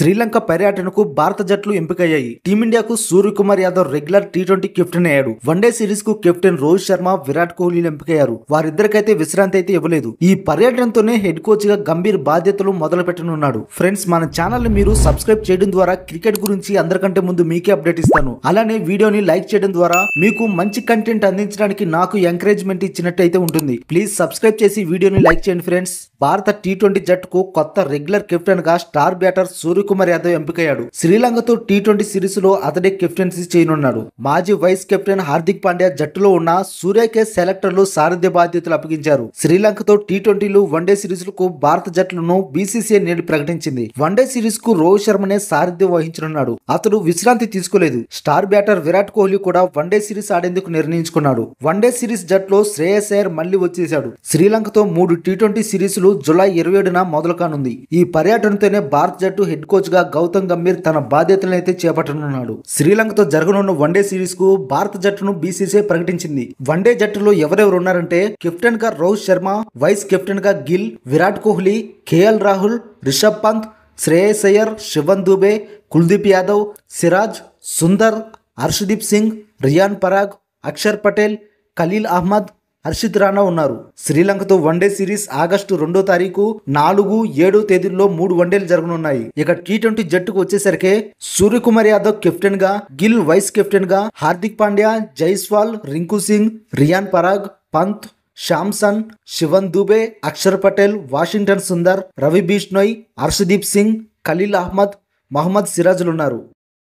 శ్రీలంక పర్యటనకు భారత జట్లు ఎంపికయ్యాయి. టీమిండియాకు సూర్యకుమార్ యాదవ్ రెగ్యులర్ టీ20 కెప్టెన్ అయ్యాడు. వన్డే సిరీస్ కు కెప్టెన్ రోహిత్ శర్మ, విరాట్ కోహ్లీలు ఎంపికయ్యారు. వారిద్దరికైతే విశ్రాంతి అయితే ఇవ్వలేదు. ఈ పర్యటనతోనే హెడ్ కోచ్ గా గంభీర్ బాధ్యతలు మొదలు పెట్టనున్నాడు. ఫ్రెండ్స్, మన ఛానల్ ని మీరు సబ్స్క్రైబ్ చేయడం ద్వారా క్రికెట్ గురించి అందరికంటే ముందు మీకే అప్డేట్ ఇస్తాను. అలానే వీడియోని లైక్ చేయడం ద్వారా మీకు మంచి కంటెంట్ అందించడానికి నాకు ఎంకరేజ్మెంట్ ఇచ్చినట్టు అయితే ఉంటుంది. ప్లీజ్ సబ్స్క్రైబ్ చేసి వీడియోని లైక్ చేయండి. ఫ్రెండ్స్, భారత టీ20 జట్టుకు కొత్త రెగ్యులర్ కెప్టెన్ గా స్టార్ బ్యాటర్ సూర్యకుమార్ యాదవ్ ఎంపికయ్యాడు. శ్రీలంకతో టీ20 సిరీస్ లో అతడే కెప్టెన్సీ చేయనున్నాడు. మాజీ వైస్ కెప్టెన్ హార్దిక్ పాండ్యా జట్టులో ఉన్న సూర్యకే సెలెక్టర్లు సారథ్య బాధ్యతలు అప్పగించారు. శ్రీలంకతో టీ20లు, వన్డే సిరీస్లకు భారత జట్లను బీసీసీఐ నేడు ప్రకటించింది. వన్డే సిరీస్ కు రోహిత్ శర్మనే సారథ్యం వహించనున్నాడు. అతడు విశ్రాంతి తీసుకోలేదు. స్టార్ బ్యాటర్ విరాట్ కోహ్లీ కూడా వన్డే సిరీస్ ఆడేందుకు నిర్ణయించుకున్నాడు. వన్డే సిరీస్ జట్టులో శ్రేయస్ అయ్యర్ మళ్లీ వచ్చేశాడు. శ్రీలంకతో 3 టీ20 సిరీస్లు జూలై 27న మొదలు కానుంది. ఈ పర్యటనతోనే భారత జట్టు హెడ్ కోచ్ గా గౌతమ్ గంభీర్ తన బాధ్యతలను అయితే చేపట్టనున్నాడు. శ్రీలంకతో జరగనున్న వన్డే సిరీస్ కు భారత జట్టును బీసీసీఐ ప్రకటించింది. వన్డే జట్టులో ఎవరెవరు ఉన్నారంటే కెప్టెన్ గా రోహిత్ శర్మ, వైస్ కెప్టెన్ గా గిల్, విరాట్ కోహ్లీ, కేఎల్ రాహుల్, రిషబ్ పంత్, శ్రేయస్ అయ్యర్, శివన్ దుబే, కుల్దీప్ యాదవ్, సిరాజ్, సుందర్, హర్షదీప్ సింగ్, రియాన్ పరాగ్, అక్షర్ పటేల్, ఖలీల్ అహ్మద్, హర్షిత్ రాణా ఉన్నారు. శ్రీలంకతో వన్డే సిరీస్ ఆగస్టు 2వ తారీఖు, 4, 7 తేదీల్లో 3 వన్డేలు జరగనున్నాయి. ఇక టీ20 జట్టుకు వచ్చేసరికి సూర్యకుమార్ యాదవ్ కెప్టెన్ గా, గిల్ వైస్ కెప్టెన్ గా, హార్దిక్ పాండ్యా, జైస్వాల్, రింకు సింగ్, రియాన్ పరాగ్, పంత్, శాంసన్, శివన్ దుబే, అక్షర్ పటేల్, వాషింగ్టన్ సుందర్, రవి బిష్నోయ్, హర్షదీప్ సింగ్, ఖలీల్ అహ్మద్, మహమ్మద్ సిరాజ్లున్నారు.